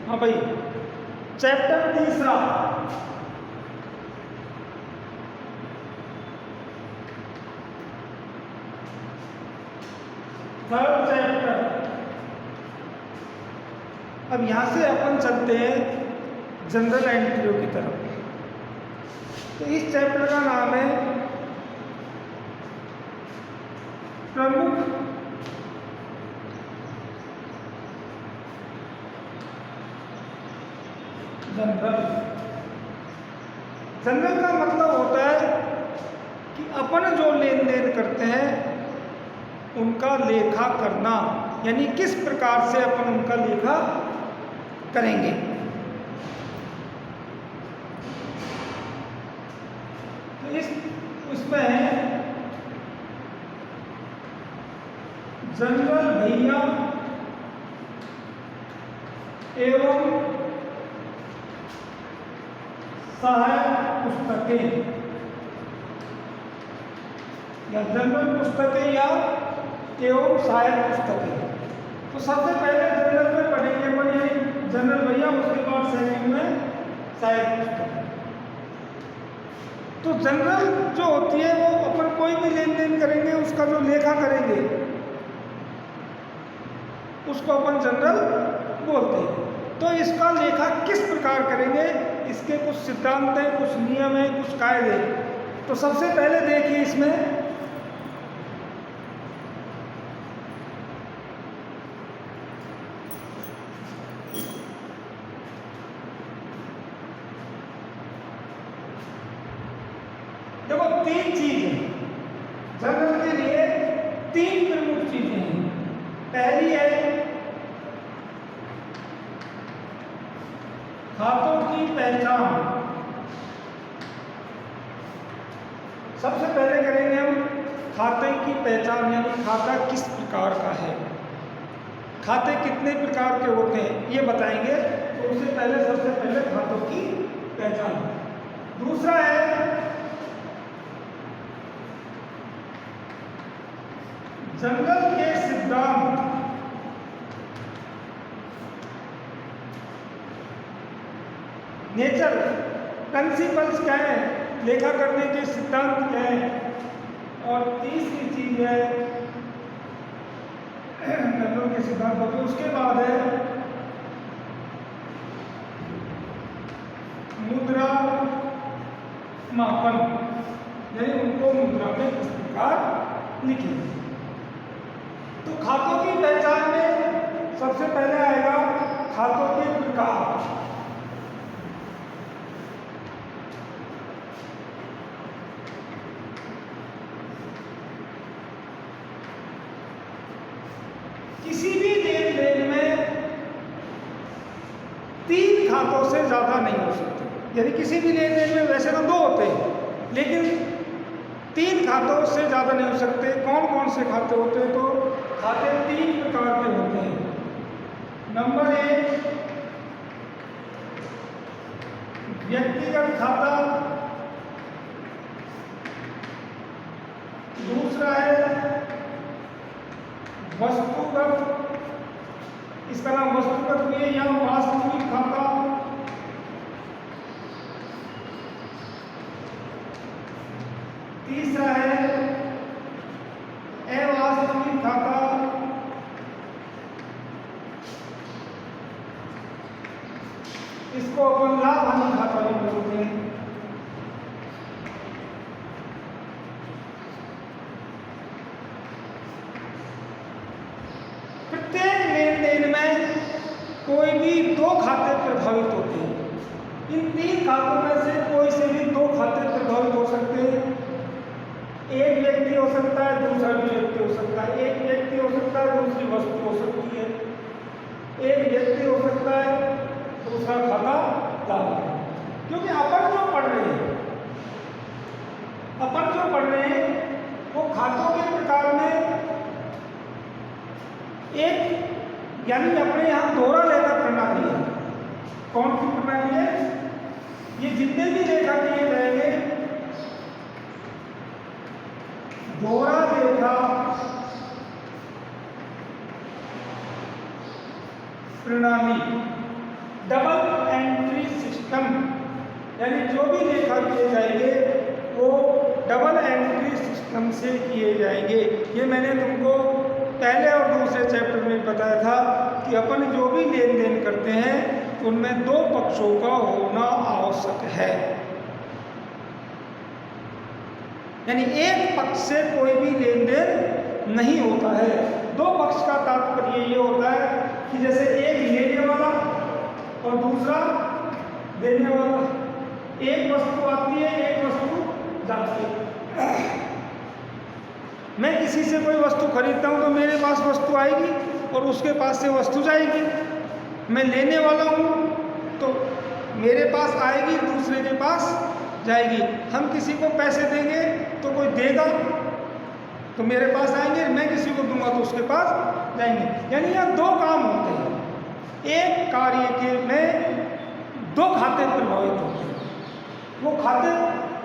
हाँ भाई, चैप्टर तीसरा, थर्ड चैप्टर। अब यहां से अपन चलते हैं जनरल एंट्रियों की तरफ। तो इस चैप्टर का नाम है प्रमुख जनरल। जनरल का मतलब होता है कि अपन जो लेन देन करते हैं उनका लेखा करना, यानी किस प्रकार से अपन उनका लेखा करेंगे। तो उसमें है जनरल भैया एवं सहायक पुस्तकें, या जनरल पुस्तकें या एवं सहायक पुस्तकें। तो सबसे पहले जनरल में पढ़ेंगे अपन, यानी जनरल भैया, उसके बाद सेकंड में सहायक पुस्तकें। तो जनरल जो होती है वो अपन कोई भी लेन देन करेंगे उसका जो लेखा करेंगे उसको अपन जनरल बोलते हैं। तो इसका लेखा किस प्रकार करेंगे, इसके कुछ सिद्धांत हैं, कुछ नियम हैं, कुछ कायदे। तो सबसे पहले देखिए इसमें देखो, तीन चीजें जनरल के लिए, तीन प्रमुख चीजें हैं। पहली है खातों की पहचान। सबसे पहले करेंगे हम खाते की पहचान, यानी खाता किस प्रकार का है, खाते कितने प्रकार के होते हैं ये बताएंगे। तो उससे पहले सबसे पहले खातों की पहचान। दूसरा है जनरल के सिद्धांत। नेचर प्रिंसिपल्स क्या है, लेखा करने के सिद्धांत क्या है। और तीसरी चीज है जनरल के सिद्धांत होते, उसके बाद है मुद्रा मापन, यानी उनको मुद्रा में किस प्रकार लिखें। तो खातों की पहचान में सबसे पहले आएगा खातों के प्रकार। किसी भी लेन देन में तीन खातों से ज्यादा नहीं हो सकते, यानी किसी भी लेन देन में वैसे तो दो होते हैं लेकिन तीन खातों से ज्यादा नहीं हो सकते। कौन कौन से खाते होते हैं, तो खाते तीन प्रकार के होते हैं। नंबर एक, व्यक्तिगत खाता। दूसरा है वस्तुगत, इसका नाम वस्तुगत भी है या वास्तविक खाता। तीसरा है अवास्तविक खाता। इसको अपन लाभ हानि खाता भी बोलते हैं। प्रत्येक लेन देन में कोई भी दो खाते प्रभावित होते हैं। इन तीन खातों में से कोई से भी दो खाते प्रभावित हो सकते हैं। एक व्यक्ति हो सकता है, दूसरा भी व्यक्ति हो सकता है। एक व्यक्ति हो सकता है, दूसरी वस्तु हो सकती है। एक व्यक्ति हो सकता है, दूसरा खाता लाभ। क्योंकि अपन जो पढ़ रहे हैं वो खातों के प्रकार में एक, यानी अपने यहाँ दोहरा लेखा प्रणाली है। कौन सी प्रणाली है, ये जितने भी लेखा किए जाएंगे दोहरा लेखा प्रणाली, डबल एंट्री सिस्टम, यानी जो भी लेखा किए जाएंगे वो डबल एंट्री सिस्टम से किए जाएंगे। ये मैंने तुमको पहले और दूसरे चैप्टर में बताया था कि अपन जो भी लेन देन करते हैं उनमें दो पक्षों का होना आवश्यक है, यानी एक पक्ष से कोई भी लेन देन नहीं होता है। दो पक्ष का तात्पर्य ये होता है कि जैसे एक लेने वाला और दूसरा देने वाला, एक वस्तु आती है एक वस्तु जाती है। मैं किसी से कोई वस्तु खरीदता हूँ तो मेरे पास वस्तु आएगी और उसके पास से वस्तु जाएगी। मैं लेने वाला हूँ तो मेरे पास आएगी, दूसरे के पास जाएगी। हम किसी को पैसे देंगे तो कोई देगा तो मेरे पास आएंगे, मैं किसी को दूंगा तो उसके पास जाएंगे। यानी यहाँ दो काम होते हैं, एक कार्य के में दो खाते प्रभावित होते हैं। वो खाते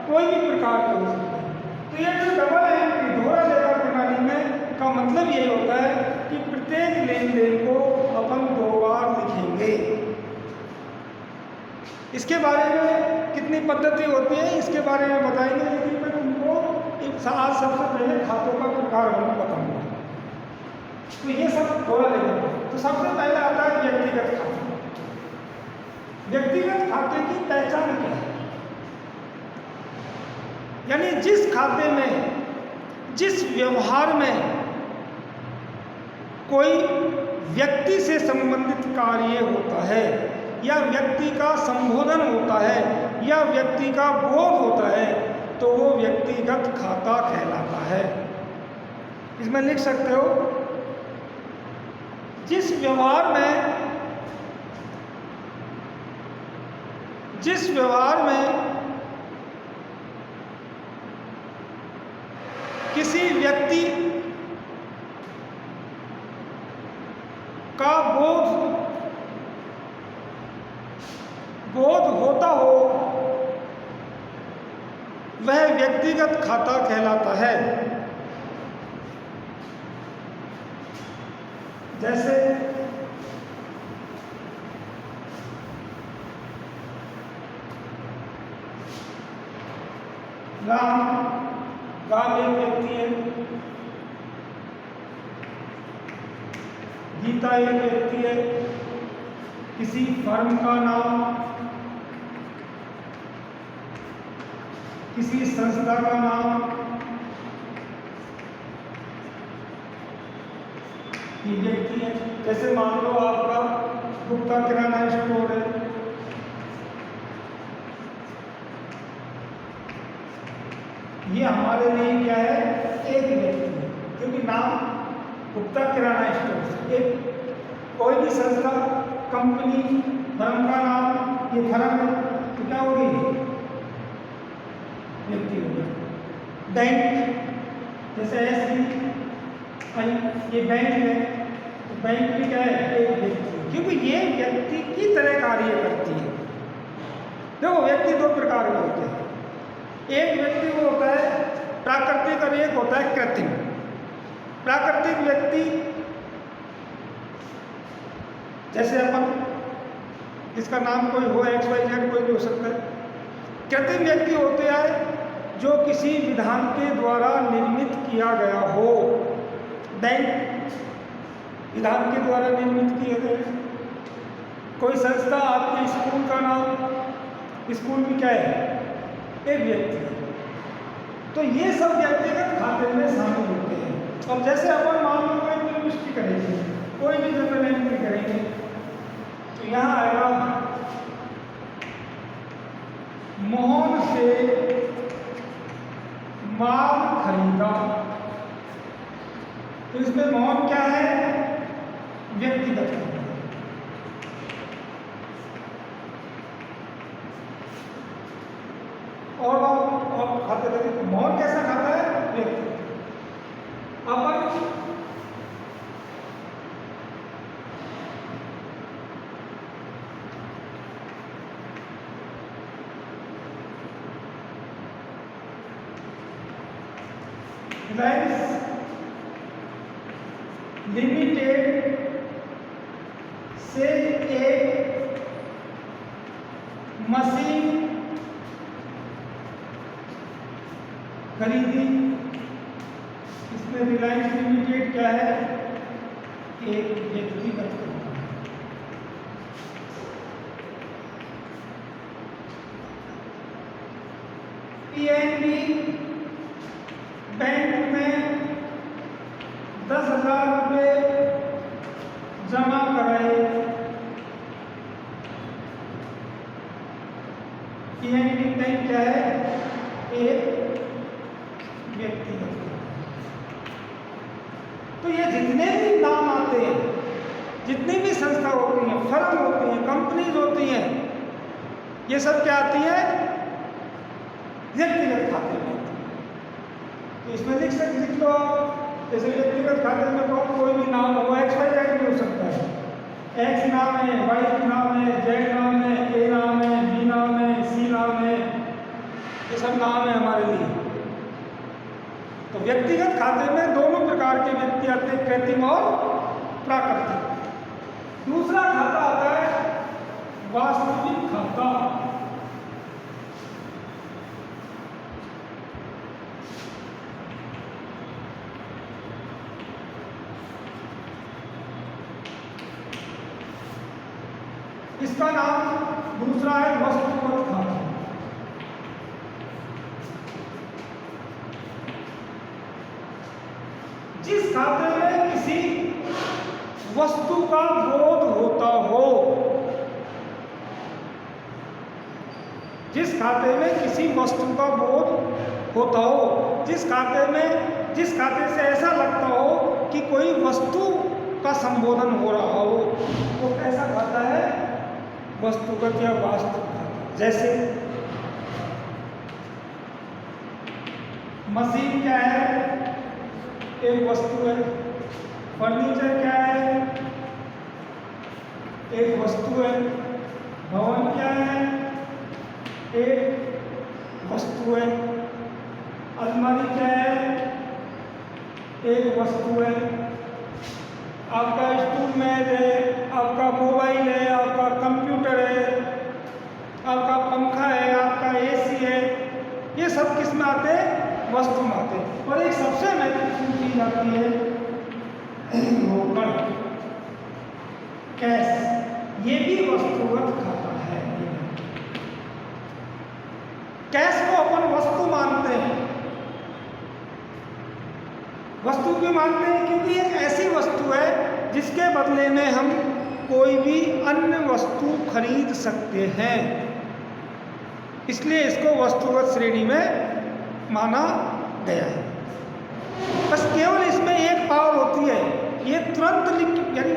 कोई भी प्रकार के हो सकते हैं। तो ये जो डबल एंट्री दोहरा लेखा प्रणाली में का मतलब यही होता है कि प्रत्येक लेन देन को अपन दो बार लिखेंगे। इसके बारे में कितनी पद्धति होती है इसके बारे में बताएंगे, लेकिन मैं तुमको आज सबसे पहले खातों का प्रकार बताऊंगा। तो ये सब थोड़ा लेंगे। तो सबसे पहले आता है व्यक्तिगत खाता। व्यक्तिगत खाते की पहचान क्या है? यानी जिस खाते में, जिस व्यवहार में कोई व्यक्ति से संबंधित कार्य होता है या व्यक्ति का संबोधन होता है या व्यक्ति का बोध होता है तो वो व्यक्तिगत खाता कहलाता है। इसमें लिख सकते हो, जिस व्यवहार में किसी व्यक्ति का बोध होता हो वह व्यक्तिगत खाता कहलाता है। जैसे राम एक व्यक्ति है, गीता एक व्यक्ति है, किसी फर्म का नाम, किसी संस्था का नाम, ये व्यक्ति है। जैसे मान लो आपका गुप्ता किराना स्टोर है, ये हमारे लिए क्या है? एक व्यक्ति है, क्योंकि नाम गुप्ता किराना स्टोर। एक कोई भी संस्था, कंपनी, फर्म का नाम, ये फर्म है तो क्या होगी? व्यक्ति होगा। बैंक जैसे SBI, ये बैंक है तो बैंक भी क्या है? एक व्यक्ति, क्योंकि ये व्यक्ति की तरह कार्य करती है। देखो व्यक्ति दो प्रकार के होते हैं। एक व्यक्ति वो होता है प्राकृतिक और एक होता है कृत्रिम। प्राकृतिक व्यक्ति जैसे अपन, इसका नाम कोई हो, XYZ कोई भी हो सकता है। कृत्रिम व्यक्ति होते हैं जो किसी विधान के द्वारा निर्मित किया गया हो। बैंक विधान के द्वारा निर्मित किए गए। कोई संस्था, आपके स्कूल का नाम, स्कूल भी क्या है? एक व्यक्ति है। तो ये सब व्यक्तिगत खाते में शामिल होते हैं। अब जैसे अपन मान लो कोई लिंग्विस्टिक करेंगे, कोई भी जनरल एंट्री करेंगे तो यहाँ आएगा मोहन से माल खरीदा। तो इसमें मोहन क्या है? व्यक्तिगत खाता। और खाते देखिए मोहन कैसा खाता है? व्यक्ति। अपन रिलायंस लिमिटेड से एक मशीन खरीदी, इसमें रिलायंस लिमिटेड क्या है, एक व्यक्तिगत कंपनी। पीएनबी बैंक में 10,000 रुपये जमा कराए। पीएनबी बैंक क्या है, एक व्यक्तिगत। तो ये जितने भी नाम आते हैं, जितनी भी संस्था होती हैं, फर्म होती हैं, कंपनीज होती हैं, ये सब क्या आती है, व्यक्तिगत खाते में। तो इसमें लिख लो, जैसे व्यक्तिगत खाते में कोई भी नाम हो, XYZ भी हो सकता है। X नाम है, Y नाम है, Z नाम है, A नाम है, B नाम है, C नाम है, ये सब नाम है हमारे लिए। तो व्यक्तिगत खाते में दोनों प्रकार के व्यक्ति आते हैं, कृत्रिम और प्राकृतिक। दूसरा खाता आता है वास्तविक खाता। इसका नाम दूसरा है वस्तुगत खाता। जिस खाते में किसी वस्तु का बोध होता हो, जिस खाते में किसी वस्तु का बोध होता हो, जिस खाते से ऐसा लगता हो कि कोई वस्तु का संबोधन हो रहा हो, वो कैसा खाता है, वस्तुगत या वास्तविक खाता। जैसे मशीन क्या है, एक वस्तु है। फर्नीचर क्या है, एक वस्तु है। भवन क्या है, एक वस्तु है। अलमारी क्या है, एक वस्तु है। आपका स्टूल मेज है, आपका मोबाइल है, आपका कंप्यूटर है, आपका पंखा है, आपका AC है, ये सब किस में आते हैं, वस्तु में आते हैं। और एक सबसे महत्वपूर्ण चीज आती है रोकड़, कैश, ये भी वस्तुगत खाता है। कैश को अपन वस्तु मानते हैं। वस्तु क्यों मानते हैं, क्योंकि एक ऐसी वस्तु है जिसके बदले में हम कोई भी अन्य वस्तु खरीद सकते हैं, इसलिए इसको वस्तुगत श्रेणी में माना गया है। बस केवल इसमें एक पावर होती है, ये तुरंत यानी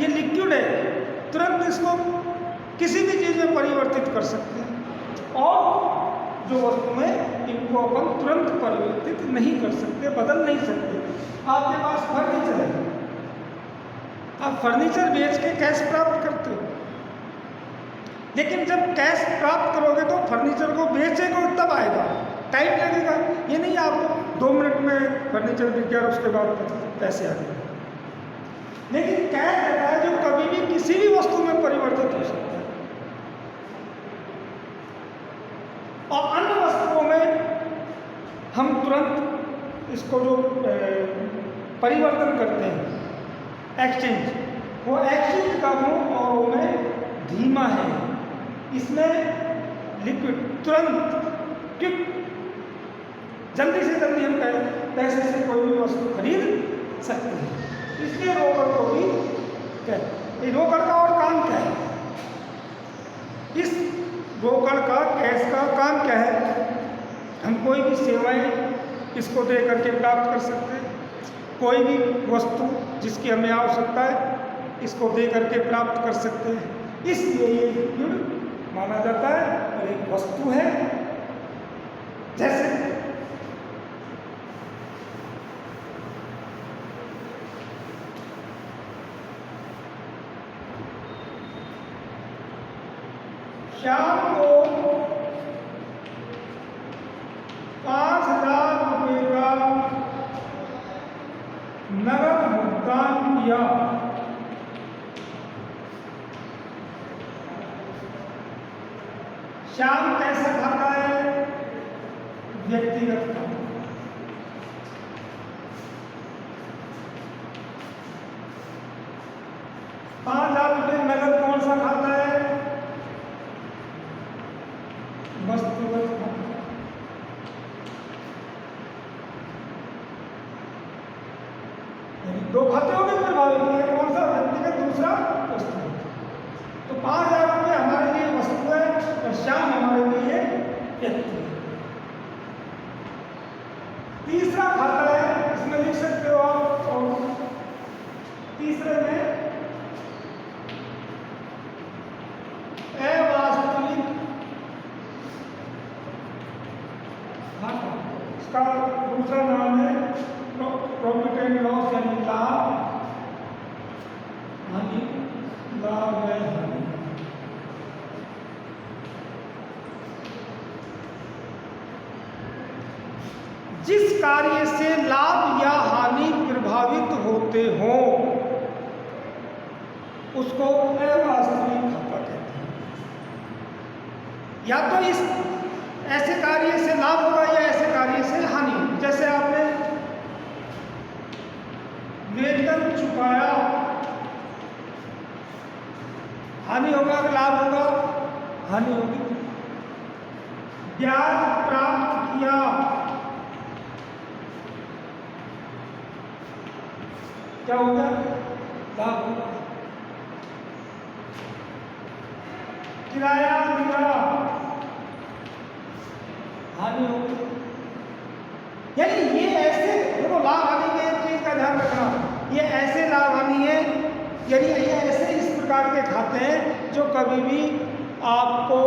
ये लिक्विड है, तुरंत इसको किसी भी चीज़ में परिवर्तित कर सकते हैं, और जो वस्तु में इनको अपन तुरंत परिवर्तित नहीं कर सकते, बदल नहीं सकते। आपके पास फर्नीचर है, आप फर्नीचर बेच के कैश प्राप्त करते हो, लेकिन जब कैश प्राप्त करोगे तो फर्नीचर को बेचेगा तब आएगा, टाइम लगेगा। ये नहीं आपको 2 मिनट में फर्नीचर बिक गया और उसके बाद पैसे आ गए। लेकिन कैश रहता है जो कभी भी किसी भी वस्तु में परिवर्तित हो सकता है, और अन्य वस्तुओं में हम तुरंत इसको जो परिवर्तन करते हैं, एक्सचेंज, वो एक्सचेंज का मुंह और में धीमा है। इसमें लिक्विड तुरंत क्विक, जल्दी से जल्दी हम पैसे से कोई भी वस्तु खरीद सकते हैं, इसलिए रोकड़ को भी कहते हैं। रोकड़ का और काम क्या है, इस रोकड़ का, कैश का काम क्या है, हम कोई भी सेवाएं इसको दे करके प्राप्त कर सकते हैं, कोई भी वस्तु जिसकी हमें आवश्यकता है इसको दे करके प्राप्त कर सकते हैं, इसलिए ये लिक्विड माना जाता है और एक वस्तु है। जैसे शाम को 5,000 रुपये का नगद भुगतान किया, श्याम कैसा खाता है? व्यक्तिगत खाता। 5,000 रुपये नगद कौन सा खाता है? वस्तुगत खाता। दो खाते हो गए प्रभावित हुए, कौन सा? व्यक्तिगत, दूसरा वस्तुगत। तो 5,000 रुपये हमारे लिए वस्तु है और श्याम हमारे लिए व्यक्ति है। तीसरा खाता है, इसमें लिख सकते हो आप, और तीसरे में अवास्तविक खाता। इसका दूसरा नाम है प्रॉफिट एंड लॉस, यानी लाभ हानि, लाभ व हानि। जिस कार्य से लाभ या हानि प्रभावित होते हो उसको अवास्तविक खाता कहते हैं। या तो इस ऐसे कार्य से लाभ होगा या ऐसे कार्य से हानि। जैसे आपने वेतन चुकाया, हानि होगा कि लाभ होगा? हानि होगी। ब्याज प्राप्त किया, क्या होगा? लाभ होगा। किराया दिया, हानि होगी। यानी ये ऐसे देखो, लाभ हानि में एक चीज का ध्यान रखना, ये ऐसे लाभ हानि है, यानी ये ऐसे इस प्रकार के खाते हैं जो कभी भी आपको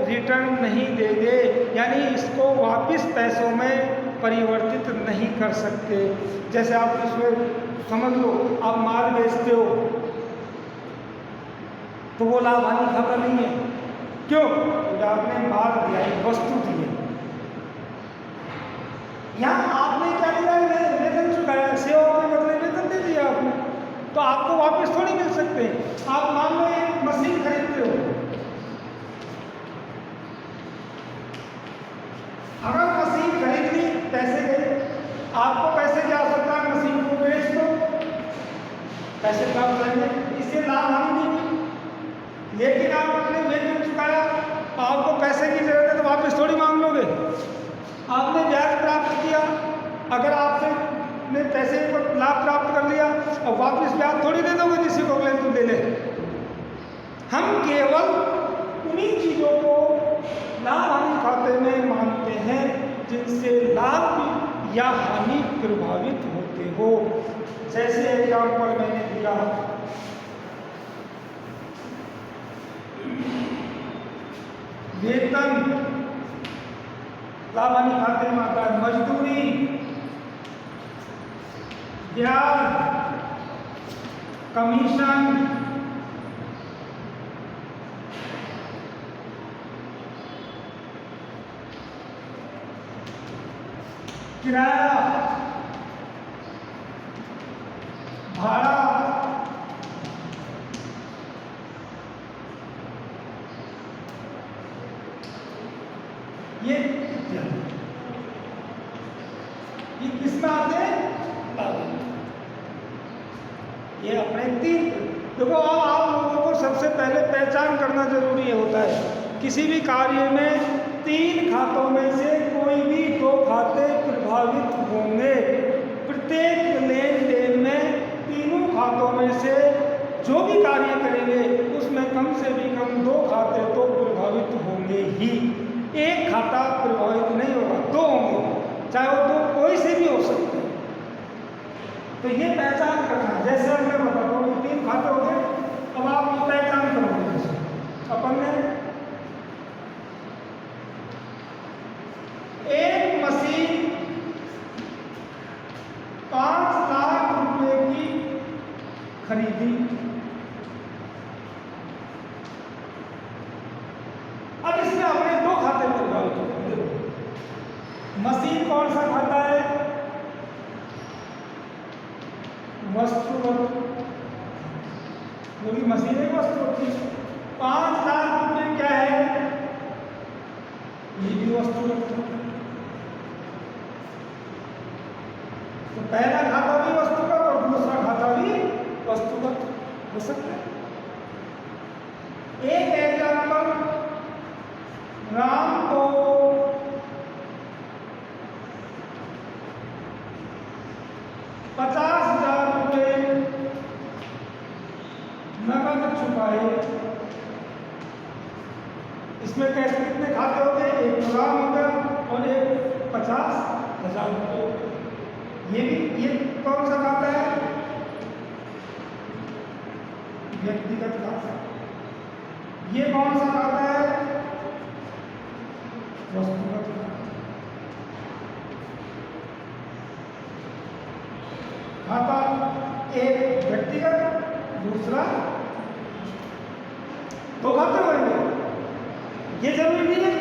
रिटर्न नहीं देंगे, यानी इसको वापस पैसों में परिवर्तित नहीं कर सकते। जैसे आप इसमें समझ लो, आप माल बेचते हो तो वो लाभ हानि खाता नहीं है। क्यों? क्योंकि आपने माल दिया, एक वस्तु दी है। यहाँ आपने क्या दिया? वेतन चुकाया, सेवा के बदले वेतन दे दिया आपने, तो आपको वापस थोड़ी मिल सकते हैं। आप मान लो एक मशीन खरीदते हो, अगर मशीन खरीद ली, पैसे गए, आपको पैसे की आवश्यकता है, मशीन को बेच दो, पैसे प्राप्त करेंगे, इससे लाभ हानि नहीं हुई। लेकिन आपने वेतन चुकाया, आपको पैसे की जरूरत है तो वापस थोड़ी मांग लोगे। आपने ब्याज प्राप्त किया, अगर आपसे ने पैसे को लाभ प्राप्त कर लिया और वापस ब्याज थोड़ी दे दोगे किसी को, ले तो दे ले। हम केवल उन्हीं चीज़ों को लाभ हानि खाते में मानते हैं जिनसे लाभ या हानि प्रभावित होते हो। जैसे एग्जाम्पल मैंने दिया, वेतन लाभ हानि खाते में आता है, मजदूरी, ब्याज, कमीशन, किराया, भाड़ा, ये किसमें आते हैं? ये अपने तीन। देखो, अब आप लोगों को सबसे पहले पहचान करना जरूरी होता है। किसी भी कार्य में तीन खातों में से कोई भी दो खाते प्रभावित होंगे। प्रत्येक लेन देन में तीनों खातों में से जो भी कार्य करेंगे उसमें कम से भी कम दो खाते तो प्रभावित होंगे ही। एक खाता प्रभावित नहीं होगा, दो होंगे, चाहे वो दो कोई से भी हो सकते हैं। तो ये पहचान करना, जैसे मैं बताता हूँ, तीन खाते हो गए, अब आप ये पहचान करोगे। अपन ने एक मशीन 5 लाख रुपए की खरीदी। अब इसमें अपने दो खाते प्रभावित होंगे। मशीन कौन सा खाता है? वस्तुगत, क्योंकि मशीन एक वस्तु होती है। 5 लाख रुपए क्या है? वस्तुगत खाता। तो पहला खाता भी वस्तुगत और दूसरा खाता भी वस्तुगत हो सकता है। एक एग्जाम्पल, राम को 50,000 रुपये नकद चुकाए। इसमें कैसे कितने खाते हो गए, एक तो राम हो गया और एक 50,000 रुपये। ये कौन सा खाता है, व्यक्तिगत खाता। ये कौन सा खाता है, वस्तुगत खाता। एक व्यक्तिगत, दूसरा दो खाते होंगे। ये जरूरी नहीं है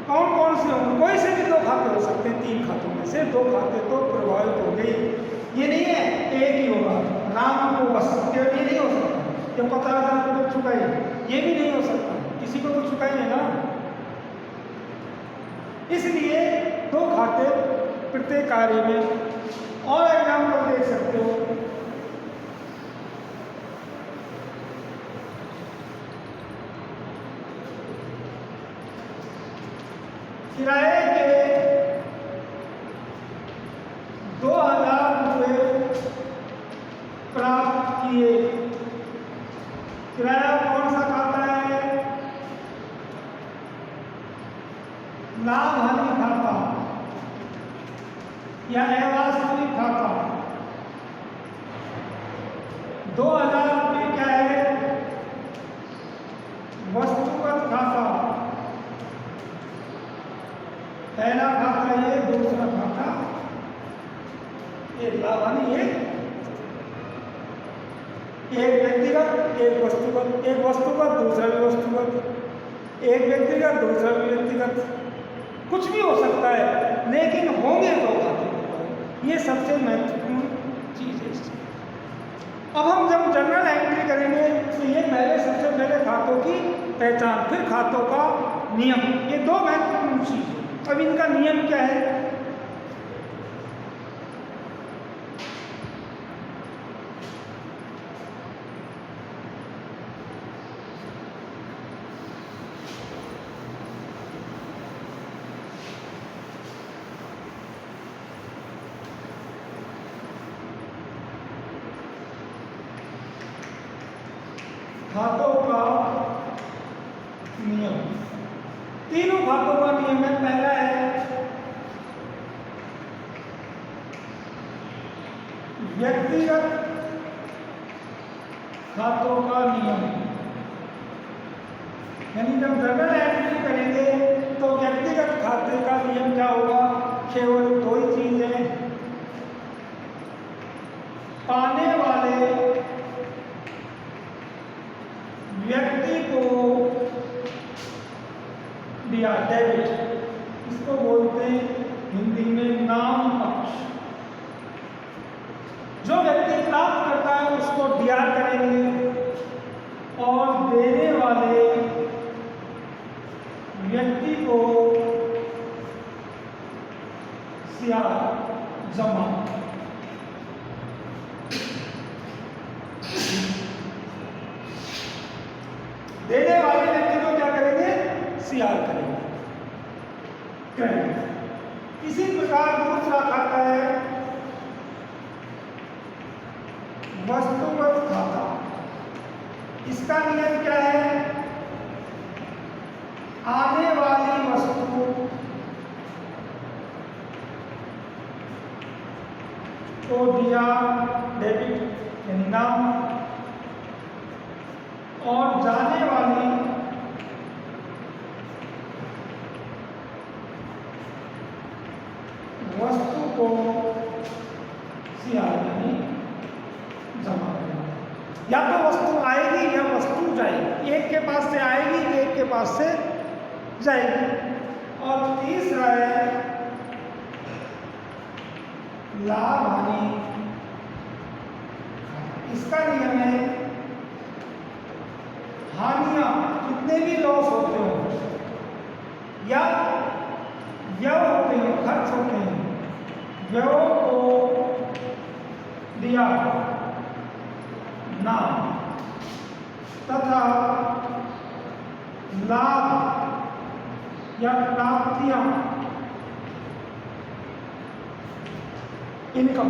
कौन कौन से होंगे, कोई से भी दो खाते हो सकते हैं। 3 खातों में से 2 खाते तो प्रभावित हो गए। ये नहीं है एक ही होगा, राम को बस, ये नहीं हो सकता। जब 50,000 रुपये चुकाए, ये भी नहीं हो सकता, किसी को तो चुकाएंगे ना। इसलिए 2 खाते प्रत्येक कार्य में। और एग्जाम्पल देख सकते हो, किराए के 2,000 रुपये प्राप्त किए। किराया कौन सा खाता है, लाभ हानि खाता या अवास्तविक खाता। 2,000 रुपये क्या है, वस्तुगत खाता। पहला खाता ये, दूसरा खाता एक लाभ हानि, एक व्यक्तिगत एक वस्तुगत, एक वस्तुगत दूसरा भी वस्तुगत, एक व्यक्तिगत दूसरा भी व्यक्तिगत। कुछ भी हो सकता है लेकिन होंगे 2 खाते। ये सबसे महत्वपूर्ण चीज है। अब हम जब जर्नल एंट्री करेंगे तो ये पहले सबसे पहले खातों की पहचान, फिर खातों का नियम। ये 2 महत्वपूर्ण चीज है। अब इनका नियम क्या है, खातों का नियम। तीनों खातों का नियम है। पहला है व्यक्तिगत खातों का नियम, यानी जब जर्नल एंट्री करेंगे तो व्यक्तिगत खाते का नियम क्या होगा, केवल 2 ही चीजें, पाने वाले व्यक्ति को दिया डेबिट, इसको बोलते हैं हिंदी में नाम पक्ष। जो व्यक्ति प्राप्त करता है उसको डीआर करेंगे और देने वाले व्यक्ति को सीआर जमा। देने वाले व्यक्ति को क्या करेंगे, सीआर करेंगे। इसी प्रकार दूसरा खाता है वस्तुगत खाता। इसका नियम क्या है, आने वाली वस्तु को दिया डेबिट यानी नाम, और जाने वाली वस्तु को सीआर यानी जमा करना। या तो वस्तु आएगी या वस्तु जाएगी, एक के पास से आएगी एक के पास से जाएगी। और तीसरा है लाभ हानि। इसका नियम है हानियां कितने भी लॉस होते हो या व्यय होते हैं, खर्च होते हैं, व्ययों को दिया नाम तथा लाभ या प्राप्तियां इनकम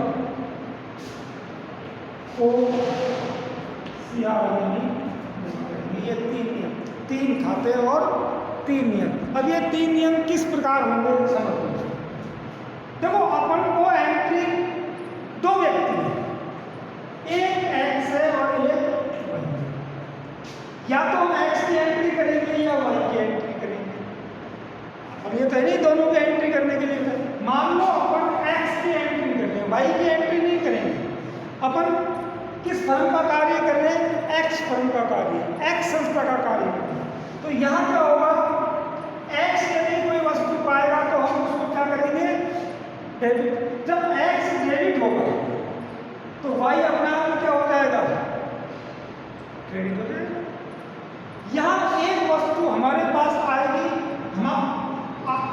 को ये तीन खाते और 3 नियम। अब ये 3 नियम किस प्रकार होंगे समझ लीजिए। देखो अपन को एंट्री 2 व्यक्ति हैं, एक एक्स है और एक वाई। या तो हम एक्स की एंट्री करेंगे या वाई की एंट्री करेंगे। अब ये तो नहीं दोनों की एंट्री करने के लिए मान लो अपन एक्स की एंट्री कर रहे हैं, वाई की एंट्री नहीं करेंगे। अपन किस फर्म का कार्य कर रहे हैं? एक्स फर्म का कार्य, एक्स संस्था का कार्य कर रहे हैं। तो यहाँ क्या होगा, एक्स यदि कोई वस्तु पाएगा तो हम उसको क्या करेंगे? डेबिट। जब एक्स डेबिट होगा तो वाई अपना आप क्या हो जाएगा? क्रेडिट हो जाएगा। यहाँ एक वस्तु हमारे पास आएगी,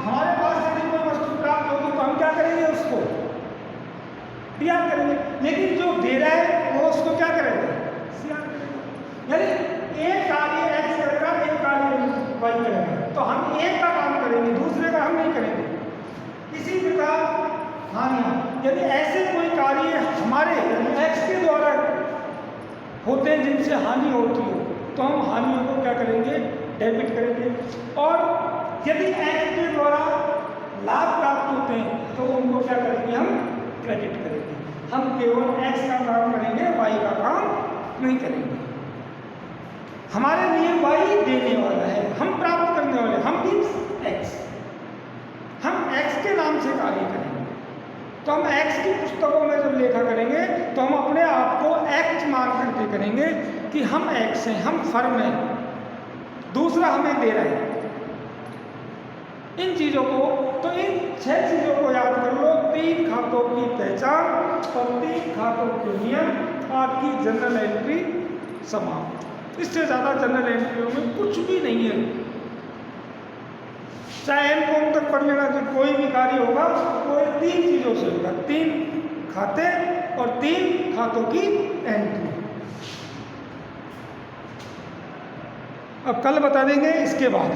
हमारे पास यदि कोई वस्तु प्राप्त होगी तो हम क्या करेंगे? उसको तैयार करेंगे। लेकिन जो दे रहा है वो उसको क्या करेगा? सीआर करेगा। यानी एक कार्य एक्स करेगा, एक कार्य वाई करेगा, तो हम एक का काम करेंगे, दूसरे का हम नहीं करेंगे। इसी प्रकार हानियां, यदि ऐसे कोई कार्य हमारे यानी एक्स के द्वारा होते हैं जिनसे हानि होती है तो हम हानियों को क्या करेंगे? डेबिट करेंगे। और यदि एक्स के द्वारा लाभ प्राप्त होते हैं तो उनको क्या करेंगे? हम क्रेडिट करेंगे। हम केवल एक्स का काम करेंगे, वाई का काम नहीं करेंगे। हमारे लिए वाई देने वाला है, हम प्राप्त करने वाले, हम मीन्स एक्स। हम एक्स के नाम से कार्य करेंगे। तो हम एक्स की पुस्तकों में जब लेखा करेंगे तो हम अपने आप को एक्स मान करके करेंगे कि हम एक्स हैं, हम फर्म हैं, दूसरा हमें दे रहा है। इन चीज़ों को, तो इन 6 चीज़ों को याद कर लो। 3 खातों की पहचान और 3 खातों के नियम, आपकी जनरल एंट्री समाप्त। इससे ज़्यादा जनरल एंट्रियों में कुछ भी नहीं है। चाहे एम तक पढ़ लेना, कि कोई भी कार्य होगा वो 3 चीज़ों से होगा, 3 खाते और 3 खातों की एंट्री। अब कल बता देंगे इसके बाद।